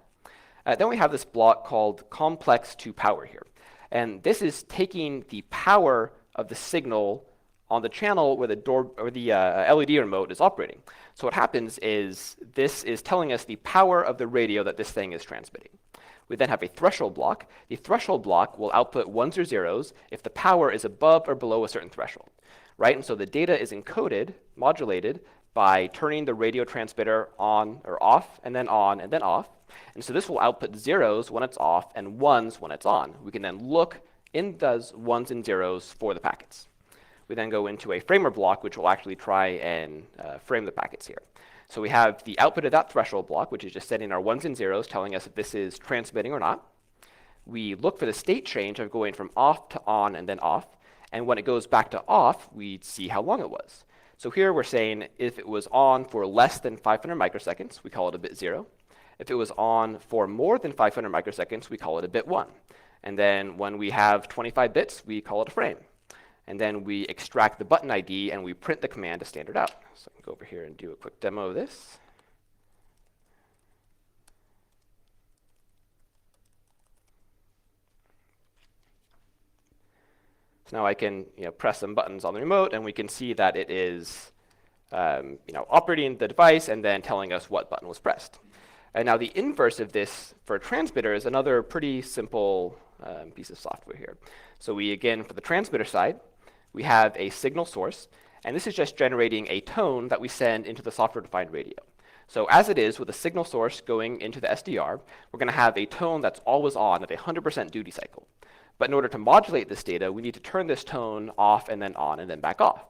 Then we have this block called complex to power here. And this is taking the power of the signal on the channel where the LED remote is operating. So what happens is this is telling us the power of the radio that this thing is transmitting. We then have a threshold block. The threshold block will output 1s or 0s if the power is above or below a certain threshold. Right? And so the data is encoded, modulated, by turning the radio transmitter on or off, and then on, and then off. And so this will output 0s when it's off and 1s when it's on. We can then look in those 1s and 0s for the packets. We then go into a framer block, which will actually try and frame the packets here. So we have the output of that threshold block, which is just setting our 1s and 0s, telling us if this is transmitting or not. We look for the state change of going from off to on and then off. And when it goes back to off, we see how long it was. So here we're saying if it was on for less than 500 microseconds, we call it a bit 0. If it was on for more than 500 microseconds, we call it a bit 1. And then when we have 25 bits, we call it a frame. and then we extract the button ID and we print the command to standard out. So I can go over here and do a quick demo of this. So now I can press some buttons on the remote, and we can see that it is operating the device and then telling us what button was pressed. And now the inverse of this for a transmitter is another pretty simple piece of software here. So we, again, for the transmitter side, we have a signal source, and this is just generating a tone that we send into the software-defined radio. So as it is with a signal source going into the SDR, we're going to have a tone that's always on at a 100% duty cycle. But in order to modulate this data, we need to turn this tone off and then on and then back off.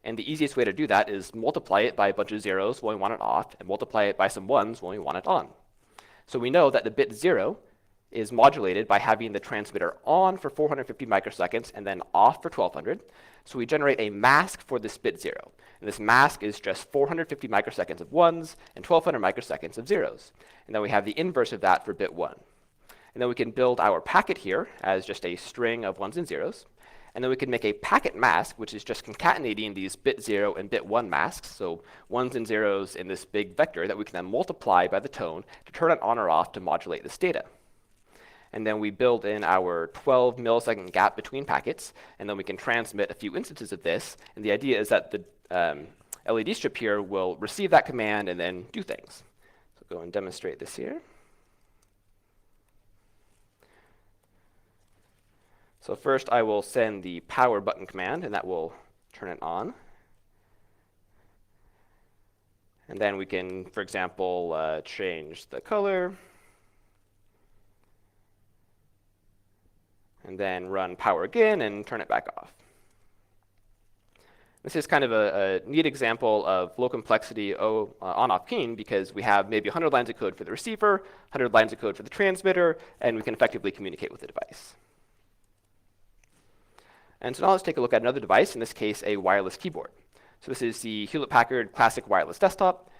And the easiest way to do that is multiply it by a bunch of zeros when we want it off, and multiply it by some ones when we want it on. So we know that the bit 0 is modulated by having the transmitter on for 450 microseconds and then off for 1200. So we generate a mask for this bit 0. And this mask is just 450 microseconds of ones and 1200 microseconds of zeros. And then we have the inverse of that for bit 1. And then we can build our packet here as just a string of ones and zeros. And then we can make a packet mask, which is just concatenating these bit 0 and bit 1 masks, so ones and zeros in this big vector that we can then multiply by the tone to turn it on or off to modulate this data. And then we build in our 12 millisecond gap between packets, and then we can transmit a few instances of this. And the idea is that the LED strip here will receive that command and then do things. So go and demonstrate this here. So first I will send the power button command, and that will turn it on. And then we can, for example, change the color. And then run power again and turn it back off. This is kind of a neat example of low complexity on-off keying, because we have maybe 100 lines of code for the receiver, 100 lines of code for the transmitter, and we can effectively communicate with the device. And so now let's take a look at another device, in this case a wireless keyboard. So this is the Hewlett-Packard Classic Wireless Desktop.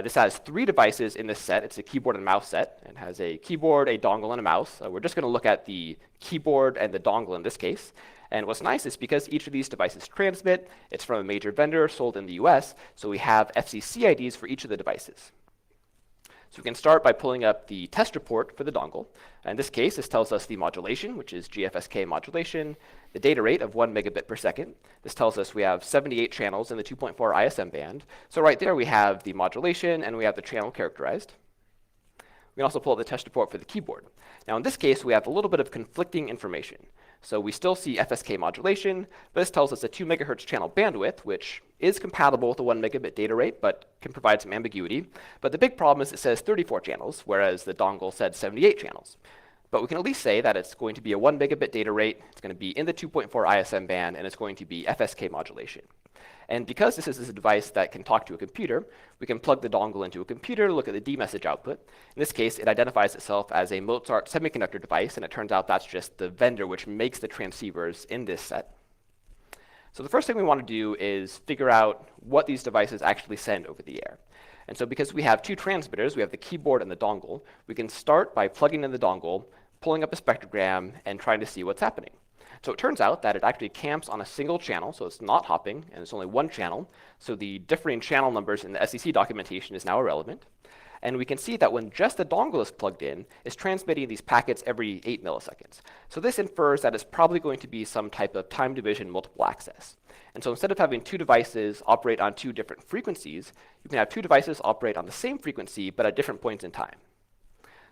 This has 3 devices in this set. It's a keyboard and mouse set. It has a keyboard, a dongle, and a mouse. We're just going to look at the keyboard and the dongle in this case. And what's nice is because each of these devices transmit, it's from a major vendor sold in the US, so we have FCC IDs for each of the devices. So we can start by pulling up the test report for the dongle. In this case, this tells us the modulation, which is GFSK modulation, the data rate of 1 megabit per second. This tells us we have 78 channels in the 2.4 ISM band. So right there we have the modulation and we have the channel characterized. We can also pull up the test report for the keyboard. Now in this case, we have a little bit of conflicting information. So we still see FSK modulation, but this tells us a 2 megahertz channel bandwidth, which is compatible with the 1 megabit data rate, but can provide some ambiguity. But the big problem is it says 34 channels, whereas the dongle said 78 channels. But we can at least say that it's going to be a 1 megabit data rate, it's going to be in the 2.4 ISM band, and it's going to be FSK modulation. And because this is a device that can talk to a computer, we can plug the dongle into a computer, look at the D message output. In this case, it identifies itself as a Mozart semiconductor device, and it turns out that's just the vendor which makes the transceivers in this set. So the first thing we want to do is figure out what these devices actually send over the air. And so because we have 2 transmitters, we have the keyboard and the dongle, we can start by plugging in the dongle, pulling up a spectrogram, and trying to see what's happening. So it turns out that it actually camps on a single channel, so it's not hopping, and it's only 1 channel. So the differing channel numbers in the SEC documentation is now irrelevant. And we can see that when just the dongle is plugged in, it's transmitting these packets every 8 milliseconds. So this infers that it's probably going to be some type of time division multiple access. And so instead of having 2 devices operate on 2 different frequencies, you can have 2 devices operate on the same frequency, but at different points in time.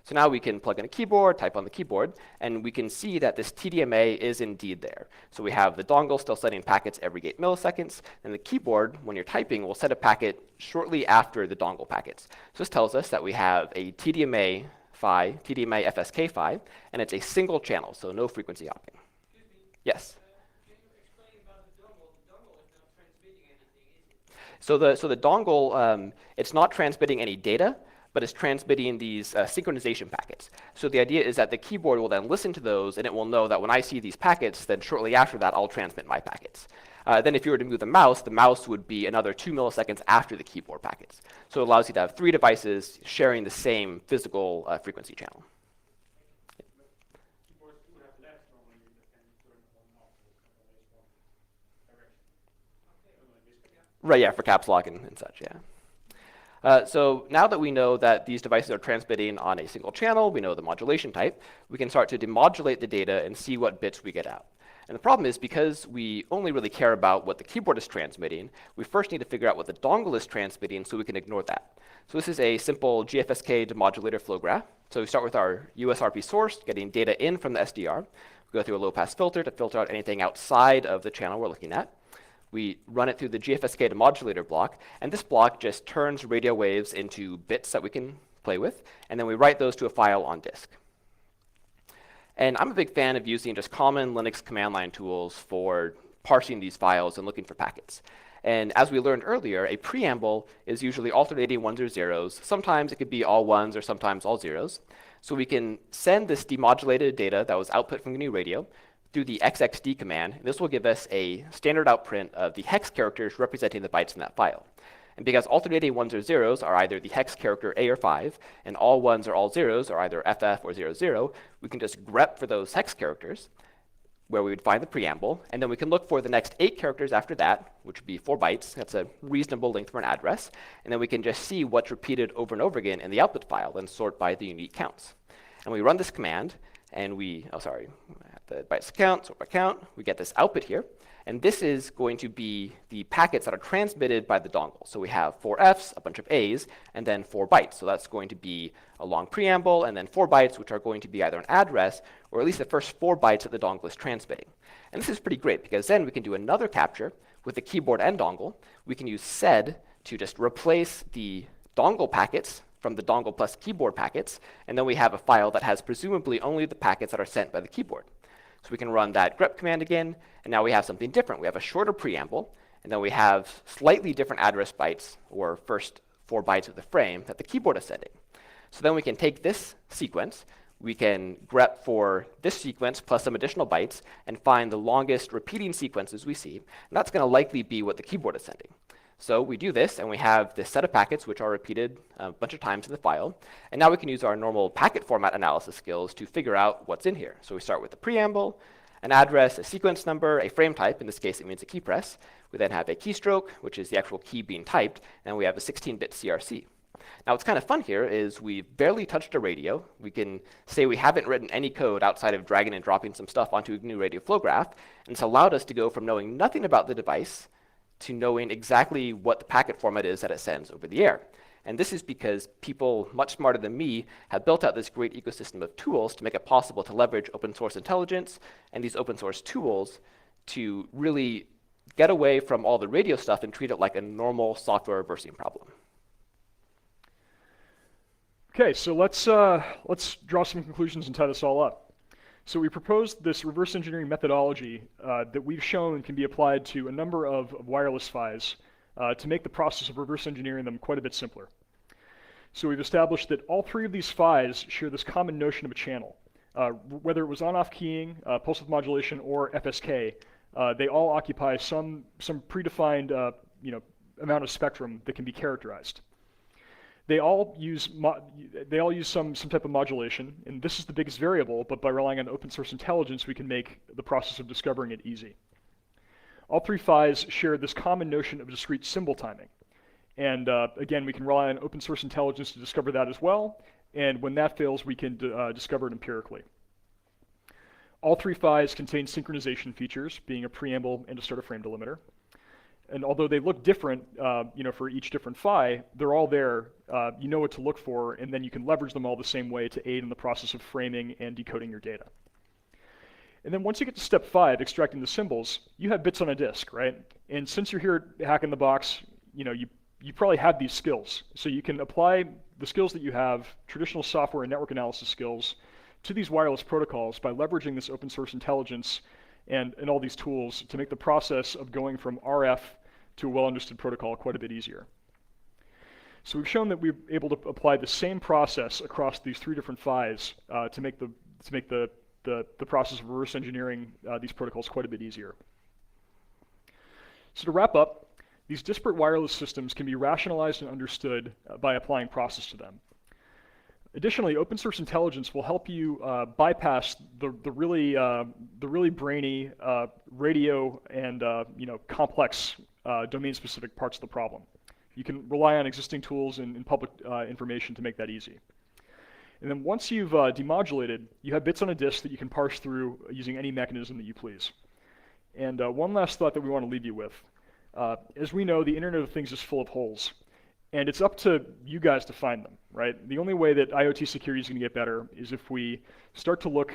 So now we can plug in a keyboard, type on the keyboard, and we can see that this TDMA is indeed there. So we have the dongle still sending packets every 8 milliseconds, and the keyboard, when you're typing, will send a packet shortly after the dongle packets. So this tells us that we have a TDMA PHY, TDMA FSK PHY, and it's a single channel, so no frequency hopping. Excuse me. Yes? Can you explain about the dongle? The dongle is not transmitting anything, is it? So the dongle, it's not transmitting any data, but it's transmitting these synchronization packets. So the idea is that the keyboard will then listen to those, and it will know that when I see these packets, then shortly after that, I'll transmit my packets. Then if you were to move the mouse would be another 2 milliseconds after the keyboard packets. So it allows you to have 3 devices sharing the same physical frequency channel. Keyboards do have less normally that can turn on off. Right, yeah, for caps lock and such, yeah. So now that we know that these devices are transmitting on a single channel, we know the modulation type, we can start to demodulate the data and see what bits we get out. And the problem is, because we only really care about what the keyboard is transmitting, we first need to figure out what the dongle is transmitting so we can ignore that. So this is a simple GFSK demodulator flow graph. So we start with our USRP source, getting data in from the SDR. We go through a low-pass filter to filter out anything outside of the channel we're looking at. We run it through the GFSK demodulator block, and this block just turns radio waves into bits that we can play with, and then we write those to a file on disk. And I'm a big fan of using just common Linux command line tools for parsing these files and looking for packets. And as we learned earlier, a preamble is usually alternating ones or zeros. Sometimes it could be all ones or sometimes all zeros. So we can send this demodulated data that was output from the new radio through the XXD command. This will give us a standard outprint of the hex characters representing the bytes in that file. And because alternating ones or zeros are either the hex character A or 5, and all ones or all zeros are either FF or 00, we can just grep for those hex characters, where we would find the preamble, and then we can look for the next 8 characters after that, which would be 4 bytes. That's a reasonable length for an address. And then we can just see what's repeated over and over again in the output file and sort by the unique counts. And we run this command, and we, the bytes count, sort by count, we get this output here. And this is going to be the packets that are transmitted by the dongle. So we have 4 Fs, a bunch of As, and then 4 bytes. So that's going to be a long preamble, and then 4 bytes, which are going to be either an address, or at least the first 4 bytes that the dongle is transmitting. And this is pretty great, because then we can do another capture with the keyboard and dongle. We can use sed to just replace the dongle packets from the dongle plus keyboard packets, and then we have a file that has presumably only the packets that are sent by the keyboard. So we can run that grep command again, and now we have something different. We have a shorter preamble, and then we have slightly different address bytes, or first 4 bytes of the frame, that the keyboard is sending. So then we can take this sequence, we can grep for this sequence plus some additional bytes, and find the longest repeating sequences we see, and that's going to likely be what the keyboard is sending. So we do this, and we have this set of packets which are repeated a bunch of times in the file. And now we can use our normal packet format analysis skills to figure out what's in here. So we start with the preamble, an address, a sequence number, a frame type. In this case, it means a key press. We then have a keystroke, which is the actual key being typed. And we have a 16-bit CRC. Now, what's kind of fun here is we've barely touched a radio. We can say we haven't written any code outside of dragging and dropping some stuff onto a new radio flow graph. And it's allowed us to go from knowing nothing about the device to knowing exactly what the packet format is that it sends over the air. And this is because people much smarter than me have built out this great ecosystem of tools to make it possible to leverage open source intelligence and these open source tools to really get away from all the radio stuff and treat it like a normal software reversing problem. Okay, so let's draw some conclusions and tie this all up. So we proposed this reverse engineering methodology that we've shown can be applied to a number of wireless PHYs to make the process of reverse engineering them quite a bit simpler. So we've established that all 3 of these PHYs share this common notion of a channel. Whether it was on-off keying, pulse width modulation, or FSK, they all occupy some predefined amount of spectrum that can be characterized. They all use some type of modulation, and this is the biggest variable, but by relying on open source intelligence, we can make the process of discovering it easy. All 3 PHYs share this common notion of discrete symbol timing. And again, we can rely on open source intelligence to discover that as well, and when that fails, we can discover it empirically. All 3 PHYs contain synchronization features, being a preamble and a start of frame delimiter. And although they look different, for each different PHY, they're all there. You know what to look for, and then you can leverage them all the same way to aid in the process of framing and decoding your data. And then once you get to step 5, extracting the symbols, you have bits on a disk, right? And since you're here at Hack in the Box, you probably have these skills. So you can apply the skills that you have, traditional software and network analysis skills, to these wireless protocols by leveraging this open source intelligence and all these tools to make the process of going from RF to a well-understood protocol quite a bit easier. So we've shown that we're able to apply the same process across these 3 different PHYs to make the process of reverse engineering these protocols quite a bit easier. So to wrap up, these disparate wireless systems can be rationalized and understood by applying process to them. Additionally, open source intelligence will help you bypass the really brainy radio and complex domain-specific parts of the problem. You can rely on existing tools and public information to make that easy. And then once you've demodulated, you have bits on a disk that you can parse through using any mechanism that you please. And one last thought that we want to leave you with. As we know, the Internet of Things is full of holes. And it's up to you guys to find them, right? The only way that IoT security is going to get better is if we start to look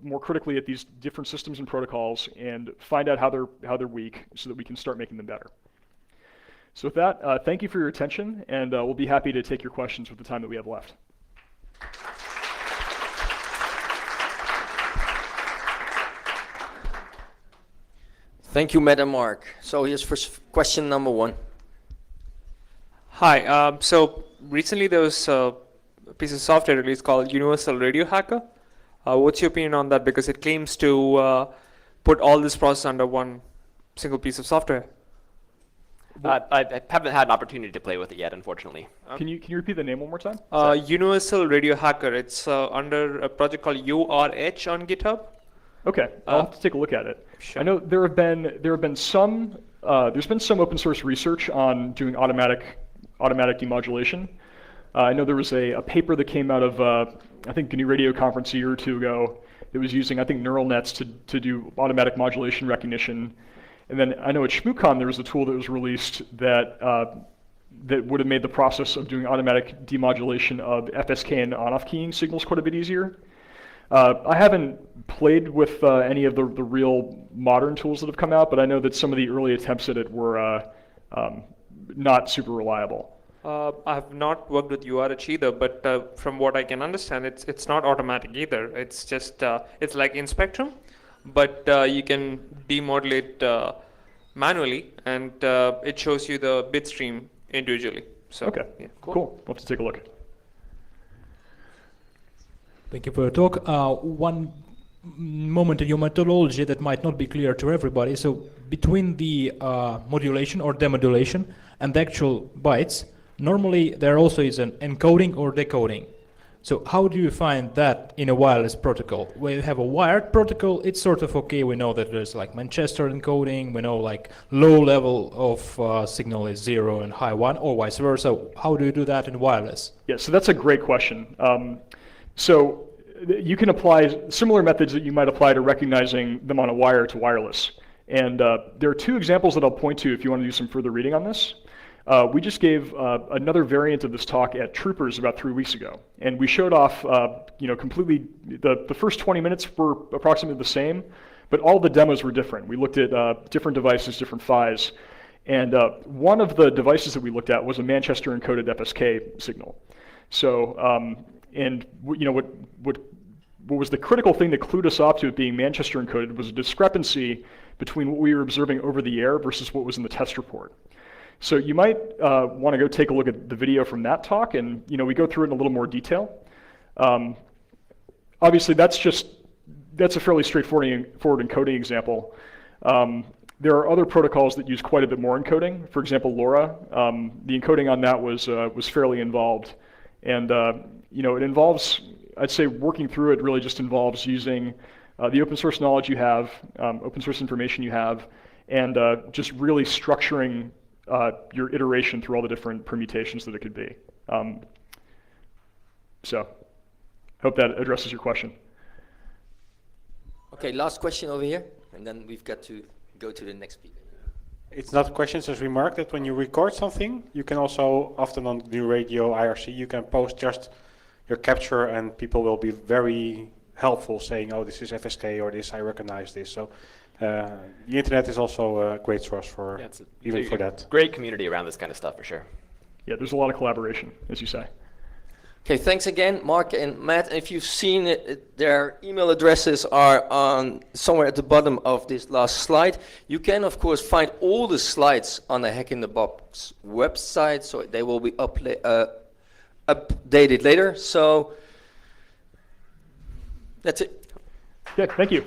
more critically at these different systems and protocols and find out how they're weak so that we can start making them better. So with that, thank you for your attention, and we'll be happy to take your questions with the time that we have left. Thank you, Matt and Mark. So here's first question number 1. Hi. So recently there was a piece of software released called Universal Radio Hacker. What's your opinion on that? Because it claims to put all this process under one single piece of software. I haven't had an opportunity to play with it yet, unfortunately. Can you repeat the name one more time? Universal Radio Hacker. It's under a project called URH on GitHub. Okay, I'll have to take a look at it. Sure. I know there's been some open source research on doing automatic demodulation. I know there was a paper that came out of I think GNU Radio conference a year or two ago that was using, I think, neural nets to do automatic modulation recognition. And then I know at ShmooCon there was a tool that was released that would have made the process of doing automatic demodulation of FSK and on-off keying signals quite a bit easier. I haven't played with any of the real modern tools that have come out, but I know that some of the early attempts at it were not super reliable. I have not worked with URH either, but from what I can understand, it's not automatic either. It's just it's like in Spectrum, but you can demodulate manually, and it shows you the bit stream individually. So Okay, yeah. cool. We'll have to take a look. Thank you for your talk. One moment in your methodology that might not be clear to everybody. So between the modulation or demodulation and the actual bytes, normally there also is an encoding or decoding. So how do you find that in a wireless protocol? When you have a wired protocol, it's sort of okay. We know that there's like Manchester encoding. We know like low level of signal is 0 and high 1, or vice versa. How do you do that in wireless? Yeah, so that's a great question. So you can apply similar methods that you might apply to recognizing them on a wire to wireless. And there are 2 examples that I'll point to if you want to do some further reading on this. We just gave another variant of this talk at Troopers about 3 weeks ago. And we showed off, completely, the first 20 minutes were approximately the same, but all the demos were different. We looked at different devices, different PHYs. And one of the devices that we looked at was a Manchester encoded FSK signal. So, what was the critical thing that clued us off to it being Manchester encoded was a discrepancy between what we were observing over the air versus what was in the test report. So you might want to go take a look at the video from that talk, and we go through it in a little more detail. Obviously, that's a fairly straightforward encoding example. There are other protocols that use quite a bit more encoding. For example, LoRa. The encoding on that was fairly involved, and it involves, I'd say, working through it really just involves using the open source knowledge you have, open source information you have, and just really structuring your iteration through all the different permutations that it could be. So, hope that addresses your question. Okay, last question over here, and then we've got to go to the next speaker. It's not questions, as remarked that when you record something, you can also, often on New Radio, IRC, you can post just your capture, and people will be very helpful saying, oh, this is FSK, or this, I recognize this. So the internet is also a great source for for that. Great community around this kind of stuff, for sure. Yeah, there's a lot of collaboration, as you say. Okay, thanks again, Mark and Matt. If you've seen it, their email addresses are on somewhere at the bottom of this last slide. You can, of course, find all the slides on the Hack in the Box website, so they will be updated later. So that's it. Yeah, thank you.